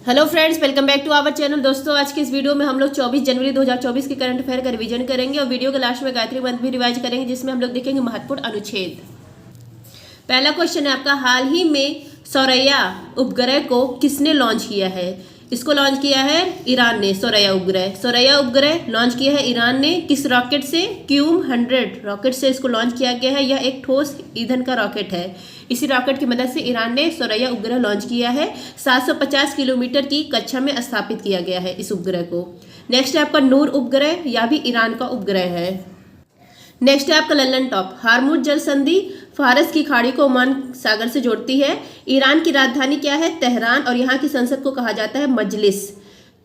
Hello friends, welcome back to our channel. दोस्तों, आज की इस वीडियो में हम लोग 24 जनवरी 2024 के करंट अफेयर का रिवीजन करेंगे और वीडियो के लास्ट में गायत्री मंत्र भी रिवाइज करेंगे, जिसमें हम लोग देखेंगे महत्वपूर्ण अनुच्छेद। पहला क्वेश्चन है आपका, हाल ही में सौरैया उपग्रह को किसने लॉन्च किया है? इसको लॉन्च किया है ईरान ने। सौरैया उपग्रह लॉन्च किया है ईरान ने। किस रॉकेट से? क्यूम 100 रॉकेट से इसको लॉन्च किया गया है। यह एक ठोस ईंधन का रॉकेट है। इसी रॉकेट की मदद से ईरान ने सौरैया उपग्रह लॉन्च किया है। 750 किलोमीटर की कक्षा में स्थापित किया गया है इस उपग्रह को। नेक्स्ट है आपका नूर उपग्रह, यह भी ईरान का उपग्रह है। नेक्स्ट है आपका लल्लन टॉप। हार्मुज जल संधि फारस की खाड़ी को ओमान सागर से जोड़ती है। ईरान की राजधानी क्या है? तेहरान। और यहाँ की संसद को कहा जाता है मजलिस।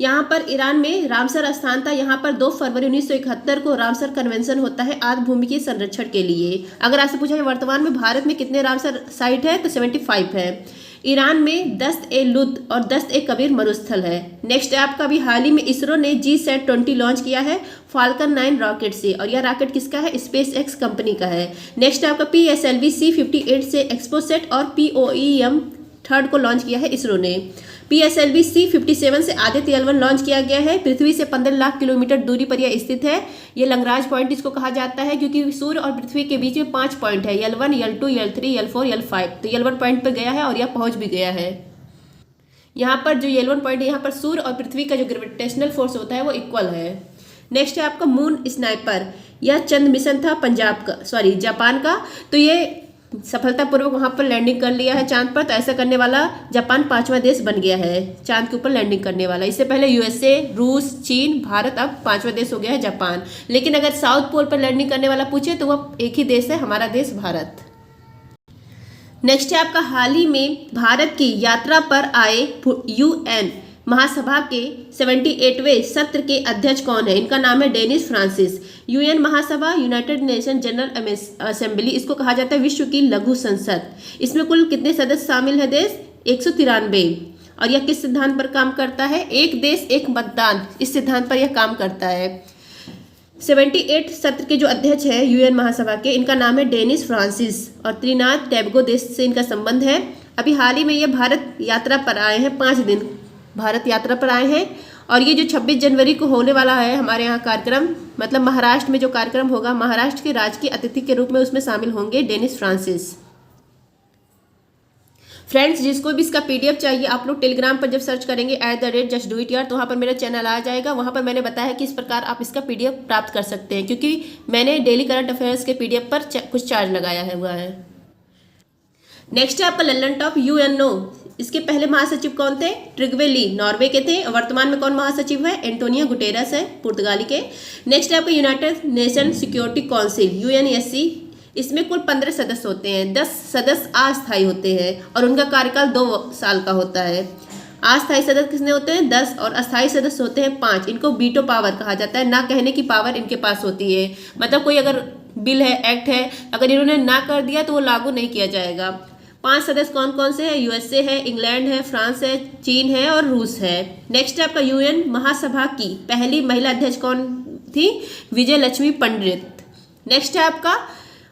यहाँ पर ईरान में रामसर स्थान था। यहाँ पर 2 फरवरी 1971 को रामसर कन्वेंशन होता है आर्द्र भूमि के संरक्षण के लिए। अगर आपसे पूछा जाए वर्तमान में भारत में कितने रामसर साइट है, तो 75 है। ईरान में दस्त-ए-लुत और दस्त-ए-कबीर मरुस्थल है। नेक्स्ट है आपका, भी हाल ही में इसरो ने GSAT-20 लॉन्च किया है फाल्कन 9 रॉकेट से, और यह रॉकेट किसका है? स्पेस एक्स कंपनी का है। नेक्स्ट है आपका, PSLV C-58 से एक्सपोसेट और POEM 3 को लॉन्च किया है इसरो ने। PSLV C-57 से आदित्य L1 लॉन्च किया गया है। पृथ्वी से 15 लाख किलोमीटर दूरी पर यह स्थित है। यह लंगराज पॉइंट इसको कहा जाता है, क्योंकि सूर्य और पृथ्वी के बीच में 5 पॉइंट है, L1, L2, L3, L4, L5। तो L1 पॉइंट पर गया है और यह पहुंच भी गया है। यहाँ पर जो L1 पॉइंट है, यहाँ पर सूर्य और पृथ्वी का जो ग्रेविटेशनल फोर्स होता है वो इक्वल है। नेक्स्ट है आपका मून स्नाइपर। यह चंद्र मिशन था जापान का। तो ये सफलतापूर्वक वहां पर लैंडिंग कर लिया है चांद पर। तो ऐसा करने वाला जापान 5वां देश बन गया है चांद के ऊपर लैंडिंग करने वाला। इससे पहले USA, रूस, चीन, भारत, अब 5वां देश हो गया है जापान। लेकिन अगर साउथ पोल पर लैंडिंग करने वाला पूछे तो वह एक ही देश है, हमारा देश भारत। नेक्स्ट है आपका, हाल ही में भारत की यात्रा पर आए UN महासभा के 78वें सत्र के अध्यक्ष कौन है? इनका नाम है डेनिस फ्रांसिस। UN महासभा, यूनाइटेड नेशन जनरल असेंबली, इसको कहा जाता है विश्व की लघु संसद। इसमें कुल कितने सदस्य शामिल है देश? 193। और यह किस सिद्धांत पर काम करता है? एक देश एक मतदान, इस सिद्धांत पर यह काम करता है। 78 सत्र के जो अध्यक्ष है UN महासभा के, इनका नाम है डेनिस फ्रांसिस और त्रिनाद टैबगो देश से इनका संबंध है। अभी हाल ही में ये भारत यात्रा पर आए हैं, 5 दिन भारत यात्रा पर आए हैं। और ये जो 26 जनवरी को होने वाला है हमारे यहाँ कार्यक्रम, मतलब महाराष्ट्र में जो कार्यक्रम होगा, महाराष्ट्र के राजकीय अतिथि के रूप में उसमें शामिल होंगे डेनिस फ्रांसिस। फ्रेंड्स, जिसको भी इसका PDF चाहिए, आप लोग टेलीग्राम पर जब सर्च करेंगे @justdoityar, तो वहाँ पर मेरा चैनल आ जाएगा। वहाँ पर मैंने बताया है कि इस प्रकार आप इसका PDF प्राप्त कर सकते हैं, क्योंकि मैंने डेली करंट अफेयर्स के PDF पर कुछ चार्ज लगाया हुआ है। नेक्स्ट है आपका लल्लन टॉप। UNO, इसके पहले महासचिव कौन थे? ट्रिग्वे ली, नॉर्वे के थे। और वर्तमान में कौन महासचिव है? एंटोनियो गुटेरस है, पुर्तगाली के। नेक्स्ट है आपका United nation security council, UNSC। इसमें कुल 15 सदस्य होते हैं। 10 सदस्य अस्थायी होते हैं और उनका कार्यकाल 2 साल का होता है। अस्थायी सदस्य कितने होते हैं? 10। और अस्थायी सदस्य होते हैं 5। इनको वीटो पावर कहा जाता है, ना कहने की पावर इनके पास होती है। मतलब कोई अगर बिल है, एक्ट है, अगर इन्होंने ना कर दिया तो वो लागू नहीं किया जाएगा। 5 सदस्य कौन कौन से हैं? USA है, इंग्लैंड है, फ्रांस है, चीन है और रूस है। नेक्स्ट है आपका, UN महासभा की पहली महिला अध्यक्ष कौन थी? विजय लक्ष्मी पंडित। नेक्स्ट है आपका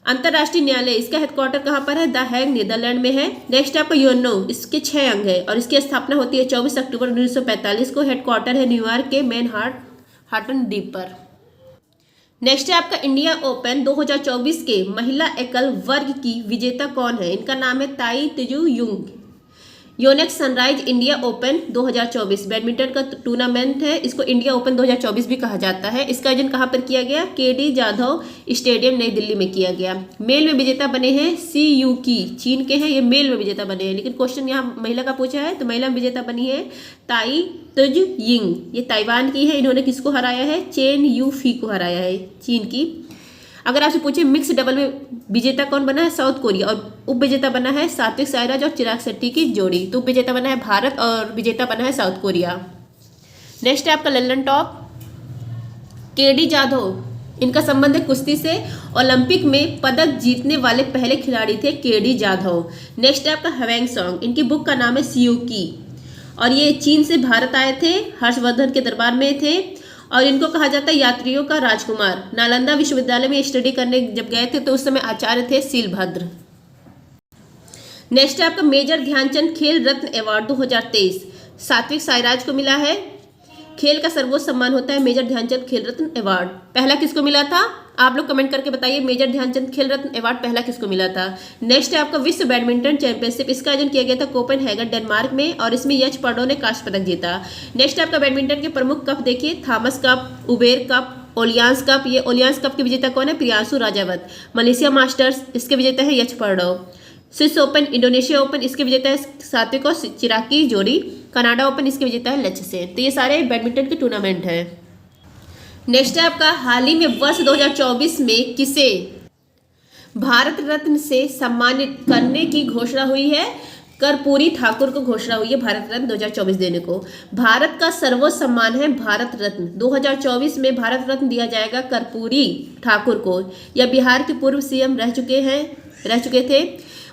अंतर्राष्ट्रीय न्यायालय, इसका हेडक्वार्टर कहाँ पर है? द हैग, नीदरलैंड में है। नेक्स्ट है आपका UNO, इसके 6 अंग है और इसकी स्थापना होती है 24 अक्टूबर 1945 को। हेडक्वार्टर है न्यूयॉर्क के मैनहाटन द्वीप पर। नेक्स्ट है आपका इंडिया ओपन 2024 के महिला एकल वर्ग की विजेता कौन है? इनका नाम है Tai Tzu Ying. Yonex Sunrise India Open 2024 badminton का टूर्नामेंट है। इसको इंडिया ओपन 2024 भी कहा जाता है। इसका आयोजन कहाँ पर किया गया? KD जाधव स्टेडियम, नई दिल्ली में किया गया। मेल में विजेता बने हैं CU की, चीन के हैं, ये मेल में विजेता बने हैं। लेकिन क्वेश्चन यहाँ महिला का पूछा है, तो महिला में विजेता बनी है ताई तुजु यिंग। ये ताइवान की है। इन्होंने किसको हराया है? चेन यू फी को हराया है, चीन की। अगर आपसे पूछे मिक्स डबल में विजेता कौन बना है? South Korea. और उप विजेता बना है सात्विक साईराज और चिराग शेट्टी की जोड़ी। तो उप विजेता बना है भारत और विजेता बना है साउथ कोरिया। नेक्स्ट है आपका लल्लन टॉप। KD जाधव, इनका संबंध है कुश्ती से। ओलंपिक में पदक जीतने वाले पहले खिलाड़ी थे KD जाधव। नेक्स्ट है आपका हवेंग सॉन्ग, इनकी बुक का नाम है CU की और ये चीन से भारत आए थे, हर्षवर्धन के दरबार में थे। और इनको कहा जाता है यात्रियों का राजकुमार। नालंदा विश्वविद्यालय में स्टडी करने जब गए थे तो उस समय आचार्य थे सीलभद्र। नेक्स्ट है आपका मेजर ध्यानचंद खेल रत्न अवार्ड 2023। सात्विक साईराज को मिला है। खेल का सर्वोच्च सम्मान होता है मेजर ध्यानचंद खेल रत्न अवार्ड, पहला किसको मिला था? आप लोग कमेंट करके बताइए, मेजर ध्यानचंद खेल रत्न अवार्ड पहला किसको मिला था। नेक्स्ट है आपका विश्व बैडमिंटन चैंपियनशिप, इसका आयोजन किया गया था कोपेनहेगन डेनमार्क में और इसमें यश पर्डो ने कांस्य पदक जीता। नेक्स्ट है आपका बैडमिंटन के प्रमुख कप देखिए, थॉमस कप, उबेर कप, ओलियांस कप। ये ओलियांस कप के विजेता कौन है? प्रियांशु राजावत। मलेशिया मास्टर्स, इसके विजेता है यश पर्डो। स्विस ओपन, इंडोनेशिया ओपन, इसके विजेता है सात्विक और चिराग की जोड़ी। कनाडा ओपन, इसके विजेता है लक्ष्य सेन। तो ये सारे बैडमिंटन के टूर्नामेंट हैं। नेक्स्ट है आपका हाल ही में वर्ष 2024 में किसे भारत रत्न से सम्मानित करने की घोषणा हुई है? कर्पूरी ठाकुर को घोषणा हुई है भारत रत्न 2024 देने को। भारत का सर्वोच्च सम्मान है भारत रत्न। 2024 में भारत रत्न दिया जाएगा कर्पूरी ठाकुर को। यह बिहार के पूर्व सीएम रह चुके थे।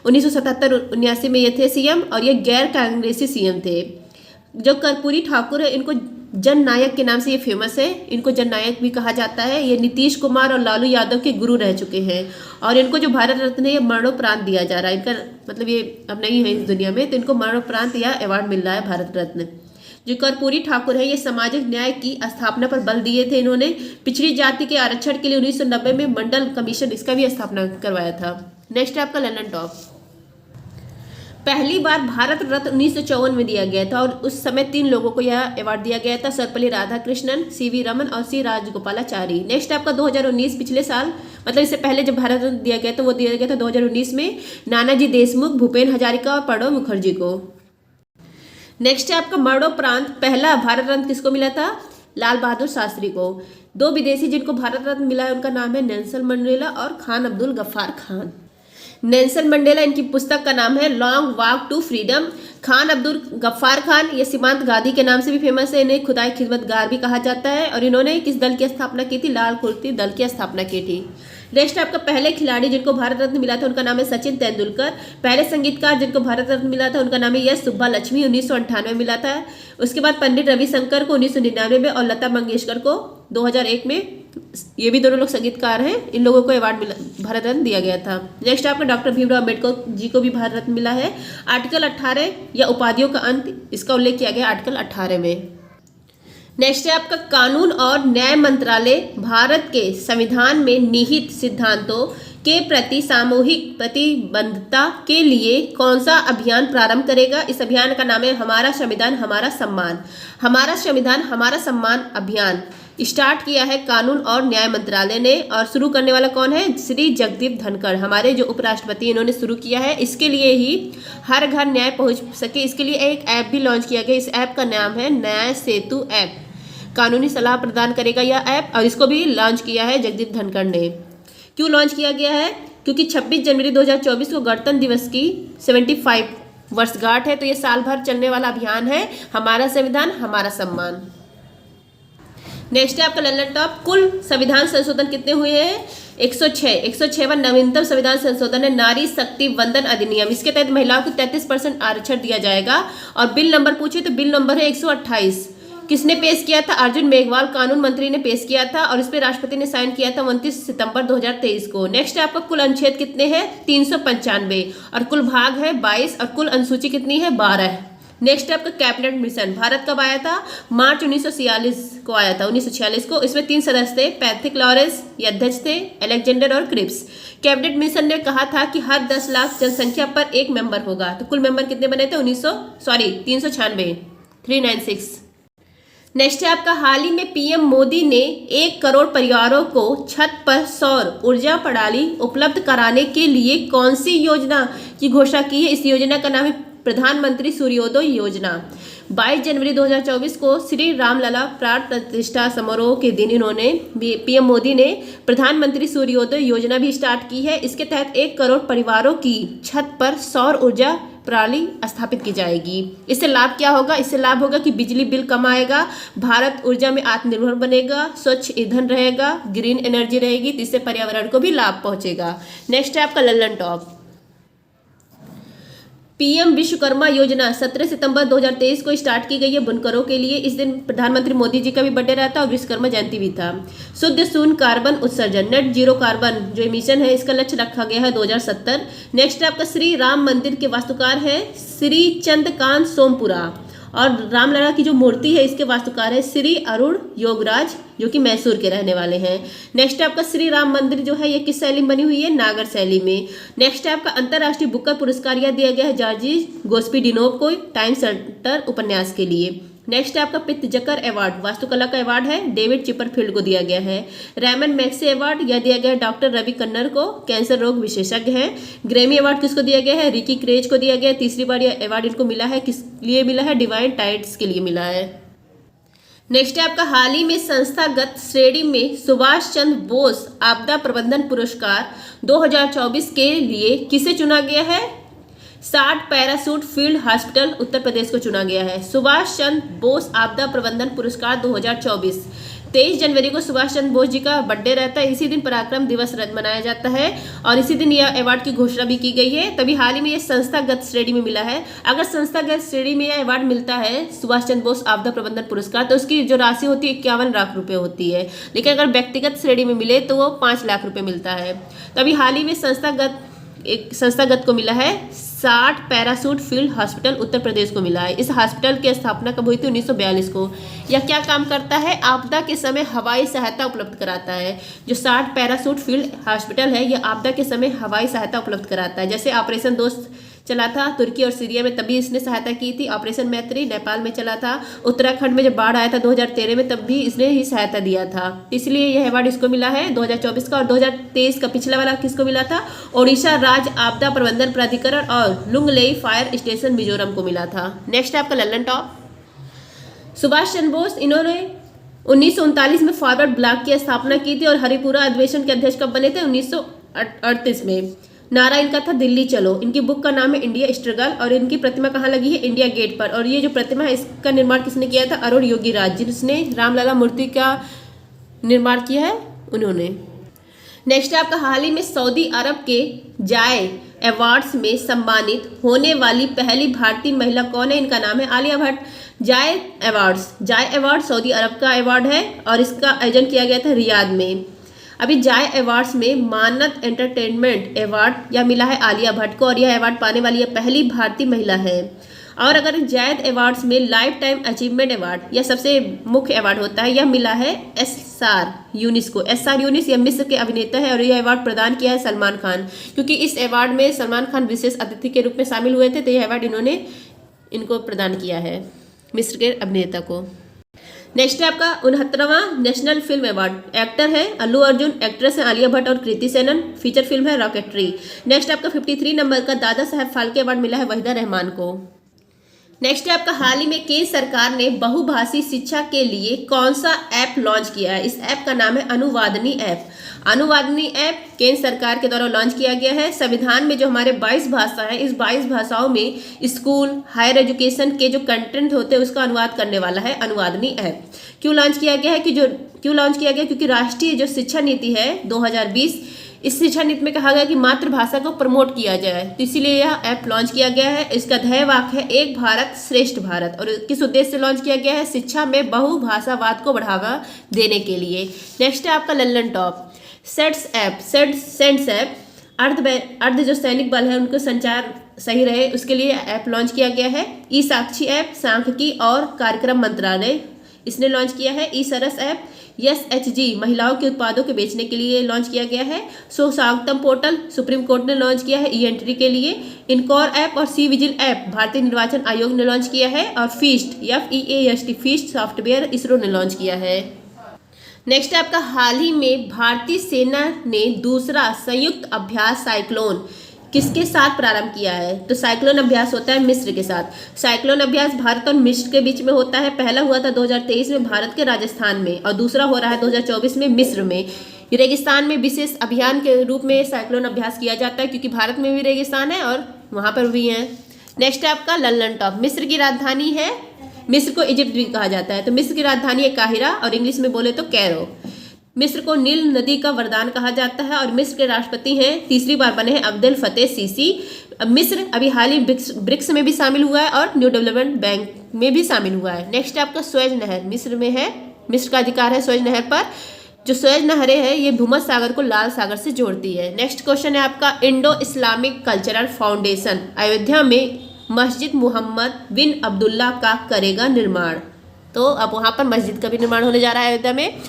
1977-79 में ये थे सीएम और ये गैर कांग्रेसी सीएम थे। जो कर्पूरी ठाकुर है इनको जन नायक के नाम से ये फेमस है, इनको जन नायक भी कहा जाता है। ये नीतीश कुमार और लालू यादव के गुरु रह चुके हैं और इनको जो भारत रत्न है ये मरणोपरांत दिया जा रहा है। इनका मतलब ये अब नहीं है इस दुनिया में, तो इनको मरणोपरांत या अवार्ड मिल रहा है भारत रत्न। जो कर्पूरी ठाकुर है ये सामाजिक न्याय की स्थापना पर बल दिए थे। इन्होंने पिछड़ी जाति के आरक्षण के लिए 1990 में मंडल कमीशन इसका भी स्थापना करवाया था। नेक्स्ट है आपका ललन टॉप। पहली बार भारत रत्न 1954 में दिया गया था और उस समय 3 लोगों को यह अवार्ड दिया गया था, सर्वपल्ली राधाकृष्णन, सीवी रमन और सी राजगोपालाचारी। नेक्स्ट आपका 2019, पिछले साल मतलब इससे पहले जब भारत रत्न दिया गया था वो दिया गया था 2019 में नानाजी देशमुख, भूपेन हजारिका और प्रणब मुखर्जी को। नेक्स्ट है आपका मरणोपरांत पहला भारत रत्न किसको मिला था? लाल बहादुर शास्त्री को। 2 विदेशी जिनको भारत रत्न मिला है उनका नाम है नेल्सन मंडेला और खान अब्दुल गफ्फार खान। नेल्सन मंडेला, इनकी पुस्तक का नाम है long walk to freedom. Khan Abdul Ghaffar Khan ये सीमांत गांधी के नाम से भी फेमस है, इन्हें खुदाई खिदमतगार भी कहा जाता है। और इन्होंने किस दल की स्थापना की थी? लाल कुर्ती दल की स्थापना की थी। नेक्स्ट आपका पहले खिलाड़ी जिनको भारत रत्न मिला था उनका नाम है सचिन तेंदुलकर। पहले संगीतकार जिनको भारत रत्न मिला था उनका नाम है यश सुब्बा लक्ष्मी, 1998 में मिला था। उसके बाद पंडित रविशंकर को 1999 में और लता मंगेशकर को 2001 में, ये भी दोनों लोग संगीतकार हैं, इन लोगों को अवार्ड मिला, भारत रत्न दिया गया था। नेक्स्ट आपका डॉक्टर भीमराव अम्बेडकर जी को भी भारत रत्न मिला है। आर्टिकल 18 या उपाधियों का अंत, इसका उल्लेख किया गया आर्टिकल 18 में। नेक्स्ट है आपका कानून और न्याय मंत्रालय भारत के संविधान में निहित सिद्धांतों के प्रति सामूहिक प्रतिबद्धता के लिए कौन सा अभियान प्रारंभ करेगा? इस अभियान का नाम है हमारा संविधान हमारा सम्मान। हमारा संविधान हमारा सम्मान अभियान स्टार्ट किया है कानून और न्याय मंत्रालय ने और शुरू करने वाला कौन है? श्री जगदीप धनखड़, हमारे जो उपराष्ट्रपति, इन्होंने शुरू किया है। इसके लिए ही हर घर न्याय पहुंच सके, इसके लिए एक ऐप भी लॉन्च किया गया। इस ऐप का नाम है न्याय सेतु ऐप। कानूनी सलाह प्रदान करेगा यह ऐप और इसको भी लॉन्च किया है जगदीप धनखड़ ने। क्यों लॉन्च किया गया है? क्योंकि 26 जनवरी 2024 को गणतंत्र दिवस की 75 वर्षगांठ है, तो ये साल भर चलने वाला अभियान है हमारा संविधान हमारा सम्मान। नेक्स्ट है आपका ललन टॉप। कुल संविधान संशोधन कितने हुए हैं? 106वां नवीनतम संविधान संशोधन है नारी शक्ति वंदन अधिनियम। इसके तहत महिलाओं को 33% आरक्षण दिया जाएगा। और बिल नंबर पूछे तो बिल नंबर है 128। किसने पेश किया था? अर्जुन मेघवाल कानून मंत्री ने पेश किया था और इस पर राष्ट्रपति ने साइन किया था 29 सितंबर 2023 को। नेक्स्ट है आपका कुल अनुच्छेद कितने हैं? 395 और कुल भाग है 22 और कुल अनुसूची कितनी है? 12। नेक्स्ट आपका कैबिनेट मिशन भारत कब आया था? मार्च 1946 को आया था, 1946 को। इसमें 3 सदस्य थे, पैट्रिक लॉरेंस ये अध्यक्ष थे, अलेक्जेंडर और क्रिप्स। कैबिनेट मिशन ने कहा था कि हर 10 लाख जनसंख्या पर एक मेंबर होगा। तो कुल मेंबर कितने बने थे? 396। नेक्स्ट है आपका हाल ही में पीएम मोदी ने 1 करोड़ परिवारों को छत पर सौर ऊर्जा प्रणाली उपलब्ध कराने के लिए कौन सी योजना की घोषणा की है? इस योजना का नाम है प्रधानमंत्री सूर्योदय योजना। 22 जनवरी 2024 को श्री रामलला प्राण प्रतिष्ठा समारोह के दिन इन्होंने पीएम मोदी ने प्रधानमंत्री सूर्योदय योजना भी स्टार्ट की है। इसके तहत 1 करोड़ परिवारों की छत पर सौर ऊर्जा प्रणाली स्थापित की जाएगी। इससे लाभ क्या होगा? इससे लाभ होगा कि बिजली बिल कम आएगा, भारत ऊर्जा में आत्मनिर्भर बनेगा, स्वच्छ ईंधन रहेगा, ग्रीन एनर्जी रहेगी, तो इससे पर्यावरण को भी लाभ पहुंचेगा। नेक्स्ट है आपका ललन टॉप। पीएम विश्वकर्मा योजना 17 सितंबर 2023 को स्टार्ट की गई है बुनकरों के लिए। इस दिन प्रधानमंत्री मोदी जी का भी बर्थडे रहता है और विश्वकर्मा जयंती भी था। शुद्ध शून्य कार्बन उत्सर्जन नेट जीरो कार्बन जो एमिशन है इसका लक्ष्य रखा गया है 2070। नेक्स्ट आपका श्री राम मंदिर के वास्तुकार है श्री चंद्रकांत सोमपुरा और रामलला की जो मूर्ति है इसके वास्तुकार है श्री अरुण योगराज, जो कि मैसूर के रहने वाले हैं। नेक्स्ट है आपका श्री राम मंदिर जो है ये किस शैली में बनी हुई है? नागर शैली में। नेक्स्ट है आपका अंतर्राष्ट्रीय बुकर पुरस्कार यह दिया गया है जॉर्जी गोस्पिडिनोव को टाइम सेंटर उपन्यास के लिए। नेक्स्ट है आपका पित्जकर अवार्ड वास्तुकला का अवार्ड है डेविड चिपरफील्ड को दिया गया है। रैमन मैक्से अवार्ड यह दिया गया है डॉक्टर रवि कन्नर को, कैंसर रोग विशेषज्ञ हैं। ग्रैमी अवार्ड किसको दिया गया है? रिकी क्रेज को दिया गया है। तीसरी बार यह अवार्ड इनको मिला है, किस लिए मिला है? डिवाइन टाइड्स के लिए मिला है। नेक्स्ट है आपका हाल ही में संस्थागत श्रेणी में सुभाष चंद्र बोस आपदा प्रबंधन पुरस्कार 2024 के लिए किसे चुना गया है? 60 parachute field hospital Uttar Pradesh को चुना गया है। सुभाष चंद्र बोस आपदा प्रबंधन पुरस्कार 2024। 23 जनवरी को सुभाष चंद्र बोस जी का बर्थडे रहता है, इसी दिन पराक्रम दिवस मनाया जाता है और इसी दिन यह अवार्ड की घोषणा भी की गई है। तभी हाल ही में यह संस्थागत श्रेणी में मिला है। अगर संस्थागत श्रेणी में यह अवार्ड मिलता है सुभाष चंद्र बोस आपदा प्रबंधन पुरस्कार, तो उसकी जो राशि होती है 51 लाख रुपए होती है, लेकिन अगर व्यक्तिगत श्रेणी में मिले तो वो 5 लाख रुपए मिलता है। तभी हाल ही में संस्थागत को मिला है 60 parachute field hospital Uttar Pradesh को मिला है। इस हॉस्पिटल की स्थापना कब हुई थी? 1942 को। यह क्या काम करता है? आपदा के समय हवाई सहायता उपलब्ध कराता है। जो 60 पैराशूट फील्ड हॉस्पिटल है यह आपदा के समय हवाई सहायता उपलब्ध कराता है। जैसे ऑपरेशन दोस्त चला था तुर्की और सीरिया में, तभी इसने सहायता की थी। ऑपरेशन मैत्री नेपाल में चला था। उत्तराखंड में जब बाढ़ आया था 2013 में, तब भी इसने ही सहायता दिया था। इसलिए यह अवार्ड इसको मिला है 2024 का। और 2023 का पिछला वाला किसको मिला था? ओडिशा राज्य आपदा प्रबंधन प्राधिकरण और लुंगलेई फायर स्टेशन मिजोरम को मिला था। नेक्स्ट है आपका लल्लन टॉप। सुभाष चंद्र बोस इन्होंने 1939 में फॉरवर्ड ब्लॉक की स्थापना की थी और हरिपुरा अधिवेशन के अध्यक्ष कब बने थे? 1938 में। नारा इनका था दिल्ली चलो। इनकी बुक का नाम है इंडिया स्ट्रगल और इनकी प्रतिमा कहाँ लगी है? इंडिया गेट पर। और ये जो प्रतिमा है इसका निर्माण किसने किया था? अरुण योगीराज, जिसने रामलला मूर्ति का निर्माण किया है उन्होंने। नेक्स्ट है आपका हाल ही में सऊदी अरब के जाय अवार्ड्स में सम्मानित होने वाली पहली भारतीय महिला कौन है? इनका नाम है आलिया भट्ट। जाय अवार्ड सऊदी अरब का अवार्ड है और इसका आयोजन किया गया था रियाद में। अभी जाय अवार्ड्स में मानद एंटरटेनमेंट अवार्ड यह मिला है आलिया भट्ट को और यह अवार्ड पाने वाली यह पहली भारतीय महिला है। और अगर जायद अवार्ड्स में लाइफ टाइम अचीवमेंट अवार्ड यह सबसे मुख्य अवार्ड होता है, यह मिला है एस.आर. यूनिस को। एस.आर. यूनिस यह मिस्र के अभिनेता है और यह अवार्ड प्रदान किया है सलमान खान, क्योंकि इस अवार्ड में सलमान खान विशेष अतिथि के रूप में शामिल हुए थे, तो यह अवार्ड इनको प्रदान किया है मिस्र के अभिनेता को। नेक्स्ट है आपका 69वां नेशनल फिल्म अवार्ड। एक्टर है अल्लू अर्जुन, एक्ट्रेस है आलिया भट्ट और कृति सेनन। फीचर फिल्म है रॉकेटरी। नेक्स्ट आपका 53 नंबर का दादा साहब फाल्के अवार्ड मिला है वहीदा रहमान को। नेक्स्ट है आपका हाल ही में केंद्र सरकार ने बहुभाषी शिक्षा के लिए कौन सा ऐप लॉन्च किया है? इस ऐप का नाम है अनुवादनी ऐप। अनुवादनी ऐप केंद्र सरकार के द्वारा लॉन्च किया गया है। संविधान में जो हमारे 22 भाषा है, इस 22 भाषाओं में स्कूल हायर एजुकेशन के जो कंटेंट होते हैं उसका अनुवाद करने वाला है अनुवादनी ऐप। क्यों लॉन्च किया गया है? क्योंकि राष्ट्रीय जो शिक्षा नीति है 2020, इस शिक्षा नीति में कहा गया कि मातृभाषा को प्रमोट किया जाए, तो इसीलिए यह ऐप लॉन्च किया गया है। इसका ध्येय वाक्य है एक भारत श्रेष्ठ भारत। और किस उद्देश्य से लॉन्च किया गया है? शिक्षा में बहुभाषावाद को बढ़ावा देने के लिए। नेक्स्ट है आपका लल्लन टॉप। सेंट्स ऐप अर्ध जो सैनिक बल है उनको संचार सही रहे उसके लिए ऐप लॉन्च किया गया है। ई साक्षी ऐप सांख्यिकी और कार्यक्रम मंत्रालय इसने लॉन्च किया है। ई सरस ऐप SHG महिलाओं के उत्पादों के बेचने के लिए लॉन्च किया गया है। स्वागतम पोर्टल सुप्रीम कोर्ट ने लॉन्च किया है ई एंट्री के लिए। इनकॉर ऐप और सी विजिल ऐप भारतीय निर्वाचन आयोग ने लॉन्च किया है। और FEAST फीस्ट सॉफ्टवेयर इसरो ने लॉन्च किया है। नेक्स्ट है आपका हाल ही में भारतीय सेना ने दूसरा संयुक्त अभ्यास साइक्लोन किसके साथ प्रारंभ किया है? तो साइक्लोन अभ्यास होता है मिस्र के साथ। साइक्लोन अभ्यास भारत और मिस्र के बीच में होता है। पहला हुआ था 2023 में भारत के राजस्थान में और दूसरा हो रहा है 2024 में मिस्र में। रेगिस्तान में विशेष अभियान के रूप में साइक्लोन अभ्यास किया जाता है, क्योंकि भारत में भी रेगिस्तान है और वहाँ पर भी है। नेक्स्ट है आपका लल्लन टॉप। मिस्र की राजधानी है, मिस्र को इजिप्ट भी कहा जाता है, तो मिस्र की राजधानी है काहिरा और इंग्लिश में बोले तो कैरो। मिस्र को नील नदी का वरदान कहा जाता है और मिस्र के राष्ट्रपति हैं, तीसरी बार बने हैं अब्देल फतेह सीसी। मिस्र अभी हाल ही ब्रिक्स में भी शामिल हुआ है और न्यू डेवलपमेंट बैंक में भी शामिल हुआ है। नेक्स्ट आपका स्वेज नहर मिस्र में है। मिस्र का अधिकार है स्वेज नहर पर। जो स्वेज नहरें है ये भूमध्य सागर को लाल सागर से जोड़ती है। नेक्स्ट क्वेश्चन है आपका Indo Islamic cultural foundation Ayodhya में मस्जिद मोहम्मद बिन अब्दुल्ला का करेगा निर्माण। तो अब वहाँ पर मस्जिद का भी निर्माण होने जा रहा है अयोध्या में।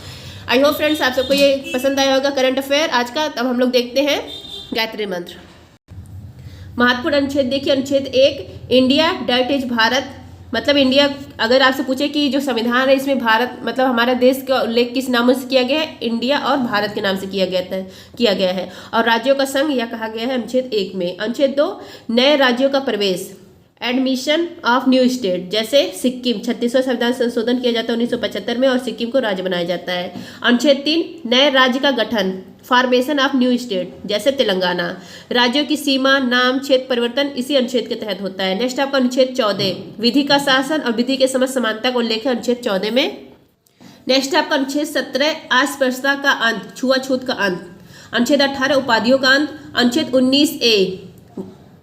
आई होप फ्रेंड्स आप सबको ये पसंद आया होगा करंट अफेयर आज का। तब हम लोग देखते हैं गायत्री मंत्र। महत्वपूर्ण अनुच्छेद देखिए, अनुच्छेद 1, इंडिया डैट इज भारत, मतलब इंडिया, अगर आपसे पूछे कि जो संविधान है इसमें भारत मतलब हमारा देश का उल्लेख किस नामों से किया गया है, इंडिया और भारत के नाम से किया गया है। और राज्यों का संघ यह कहा गया है अनुच्छेद 1 में। अनुच्छेद 2, नए राज्यों का प्रवेश, एडमिशन ऑफ न्यू स्टेट, जैसे सिक्किम 36वां संविधान संशोधन किया जाता है 1975 में और सिक्किम को राज्य बनाया जाता है। अनुच्छेद 3, नए राज्य का गठन, फॉर्मेशन ऑफ न्यू स्टेट, जैसे तेलंगाना। राज्यों की सीमा, नाम, क्षेत्र परिवर्तन इसी अनुच्छेद के तहत होता है। नेक्स्ट आपका अनुच्छेद 14, विधि का शासन और विधि के समझ समानता का उल्लेख है अनुच्छेद 14 में। नेक्स्ट आपका अनुच्छेद 17, अस्पृश्यता का अंत, छुआछूत का अंत। अनुच्छेद 18, उपाधियों का अंत। अनुच्छेद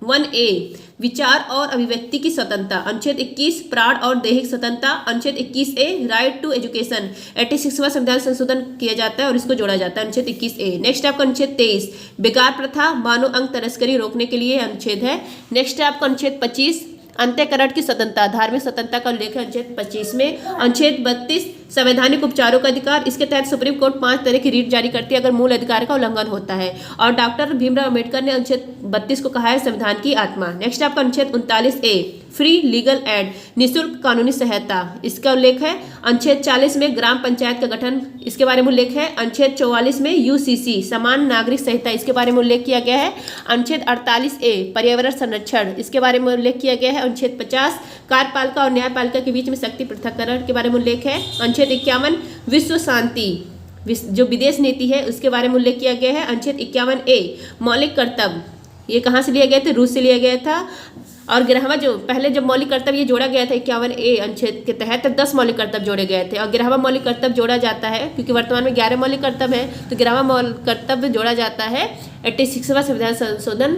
1A, विचार और अभिव्यक्ति की स्वतंत्रता। अनुच्छेद 21, प्राण और दैहिक स्वतंत्रता। अनुच्छेद 21A, राइट टू एजुकेशन, 86वां संविधान संशोधन किया जाता है और इसको जोड़ा जाता है अनुच्छेद 21A। नेक्स्ट आपका अनुच्छेद 23, बेकार प्रथा, मानव अंग तस्करी रोकने के लिए अनुच्छेद है। नेक्स्ट है आपका अनुच्छेद 25, अंत्यकरण की स्वतंत्रता, धार्मिक स्वतंत्रता का उल्लेख है अनुच्छेद 25 में। अनुच्छेद 32, संवैधानिक उपचारों का अधिकार, इसके तहत सुप्रीम कोर्ट 5 तरह की रीट जारी करती है अगर मूल अधिकार का उल्लंघन होता है। और डॉक्टर भीमराव अम्बेडकर ने अनुच्छेद 32 को कहा है संविधान की आत्मा। नेक्स्ट आपका अनुच्छेद 39A, फ्री लीगल एड, निःशुल्क कानूनी सहायता, इसका उल्लेख है। अनुच्छेद 40 में ग्राम पंचायत का गठन, इसके बारे में उल्लेख है। अनुच्छेद 44 में UCC, समान नागरिक संहिता, इसके बारे में उल्लेख किया गया है। अनुच्छेद 48A, पर्यावरण संरक्षण, इसके बारे में उल्लेख किया गया है। अनुच्छेद 50, कार्यपालिका और न्यायपालिका के बीच में शक्ति पृथक्करण के बारे में उल्लेख है। अनुच्छेद 51, विश्व शांति, जो विदेश नीति है उसके बारे में उल्लेख किया गया है। अनुच्छेद 51A, मौलिक कर्तव्य, ये कहाँ से लिया गया था? रूस से लिया गया था। और 11वां जो पहले जब मौलिक कर्तव्य ये जोड़ा गया था 51A अनुच्छेद के तहत, तब 10 मौलिक कर्तव्य जोड़े गए थे और 11वां मौलिक कर्तव्य जोड़ा जाता है क्योंकि वर्तमान में 11 मौलिक कर्तव्य है, तो 11वां मौलिक कर्तव्य जोड़ा जाता है 86वां संविधान संशोधन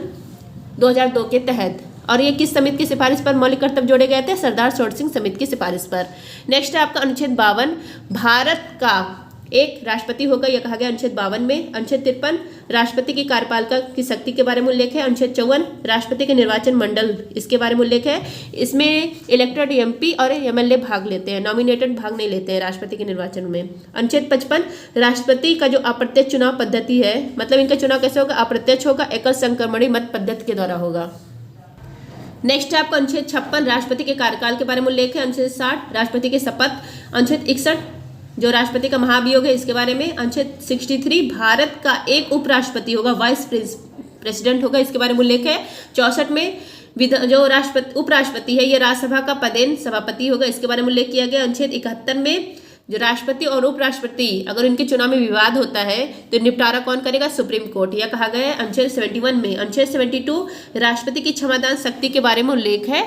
2002 के तहत। और ये किस समिति की सिफारिश पर मौलिक कर्तव्य जोड़े गए थे? सरदार सरोवर सिंह समिति की सिफारिश पर। नेक्स्ट है आपका अनुच्छेद 52, भारत का एक राष्ट्रपति होगा, यह कहा गया अनुच्छेद 52 में। अनुच्छेद 53, राष्ट्रपति की कार्यपालिका की शक्ति के बारे में उल्लेख है। अनुच्छेद 54, राष्ट्रपति के निर्वाचन मंडल, इसके बारे में उल्लेख है। इसमें इलेक्टेड MP और MLA भाग लेते हैं, नॉमिनेटेड भाग नहीं लेते हैं राष्ट्रपति के निर्वाचन में। अनुच्छेद 55, राष्ट्रपति का जो अप्रत्यक्ष चुनाव पद्धति है, मतलब इनका चुनाव कैसे होगा? अप्रत्यक्ष होगा, एकल संक्रमणीय मत पद्धति के द्वारा होगा। नेक्स्ट है आपका अनुच्छेद 56, राष्ट्रपति के कार्यकाल के बारे में उल्लेख है। अनुच्छेद 60, राष्ट्रपति के शपथ। अनुच्छेद 61, जो राष्ट्रपति का महाभियोग है, इसके बारे में। अनुच्छेद 63, भारत का एक उपराष्ट्रपति होगा, वाइस प्रेसिडेंट होगा, इसके बारे में उल्लेख है। 64 में जो उपराष्ट्रपति है ये राज्यसभा का पदेन सभापति होगा, इसके बारे में उल्लेख किया गया। अनुच्छेद 71 में जो राष्ट्रपति और उपराष्ट्रपति अगर इनके चुनाव में विवाद होता है तो निपटारा कौन करेगा? सुप्रीम कोर्ट, यह कहा गया है अनुच्छेद 71 में। अनुच्छेद 72, राष्ट्रपति की क्षमादान शक्ति के बारे में उल्लेख है।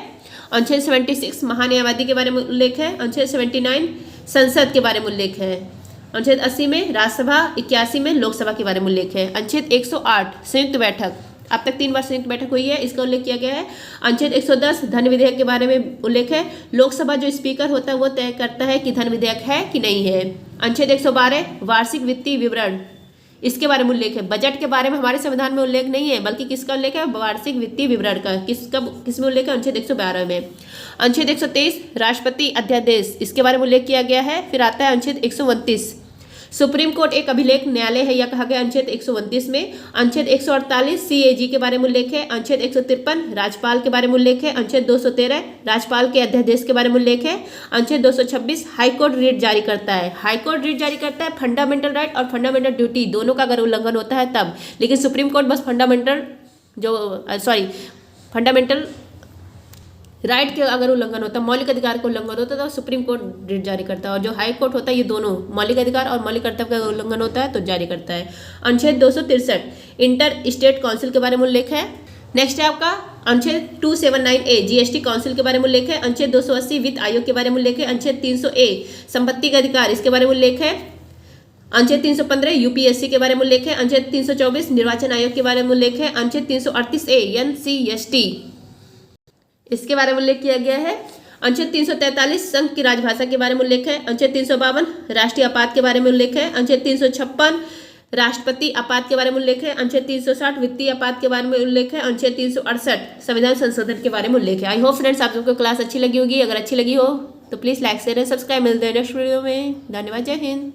अनुच्छेद 76, महान्यायवादी के बारे में उल्लेख है। अनुच्छेद 79, संसद के बारे में उल्लेख है। अनुच्छेद 80 में राज्यसभा, 81 में लोकसभा के बारे में उल्लेख है। अनुच्छेद 108, संयुक्त बैठक, अब तक 3 बार संयुक्त बैठक हुई है, इसका उल्लेख किया गया है। अनुच्छेद 110, धन विधेयक के बारे में उल्लेख है। लोकसभा जो स्पीकर होता है वो तय करता है कि धन विधेयक है कि नहीं है। अनुच्छेद 112, वार्षिक वित्तीय विवरण, इसके बारे में उल्लेख है। बजट के बारे में हमारे संविधान में उल्लेख नहीं है, बल्कि किसका उल्लेख है? वार्षिक वित्तीय विवरण का। किसमें उल्लेख है? अनुच्छेद 112 में। अनुच्छेद 123, राष्ट्रपति अध्यादेश, इसके बारे में उल्लेख किया गया है। फिर आता है अनुच्छेद 129, सुप्रीम कोर्ट एक अभिलेख न्यायालय है, यह कहा गया अनुच्छेद 129 में। अनुच्छेद 148, CAG के बारे में उल्लेख है। अनुच्छेद 153, राज्यपाल के बारे में उल्लेख है। अनुच्छेद 213, राज्यपाल के अध्यादेश के बारे में उल्लेख है। अनुच्छेद 226, हाईकोर्ट रीट जारी करता है। हाईकोर्ट रीट जारी करता है फंडामेंटल राइट और फंडामेंटल ड्यूटी दोनों का अगर उल्लंघन होता है तब, लेकिन सुप्रीम कोर्ट बस फंडामेंटल राइट के अगर उल्लंघन होता है, मौलिक अधिकार का उल्लंघन होता है तो सुप्रीम कोर्ट रीट जारी करता है। और जो हाई कोर्ट होता है ये दोनों मौलिक अधिकार और मौलिक कर्तव्य का उल्लंघन होता है तो जारी करता है। अनुच्छेद 263, इंटर स्टेट काउंसिल के बारे में उल्लेख है। नेक्स्ट है आपका अनुच्छेद 279A, GST काउंसिल के बारे में उल्लेख है। अनुच्छेद 280, वित्त आयोग के बारे में उल्लेख है। अनुच्छेद 300A, संपत्ति का अधिकार, इसके बारे में उल्लेख है। अनुच्छेद 315, UPSC के बारे में उल्लेख है। अनुच्छेद 324, निर्वाचन आयोग के बारे में उल्लेख है। अनुच्छेद 338A, NCST, इसके बारे में उल्लेख किया गया है। अनुच्छेद 343, संघ की राजभाषा के बारे में उल्लेख है। अनुच्छेद 352, राष्ट्रीय आपात के बारे में उल्लेख है। अनुच्छेद 356, राष्ट्रपति आपात के बारे में उल्लेख है, अनुच्छेद 360 वित्तीय आपात के बारे में उल्लेख है, अनुच्छेद 368 संविधान संशोधन के बारे में उल्लेख है। आई होप फ्रेंड्स आप सबको क्लास अच्छी लगी होगी। अगर अच्छी लगी हो तो please like share and subscribe. मिलते हैं नेक्स्ट वीडियो में। धन्यवाद। जय हिंद।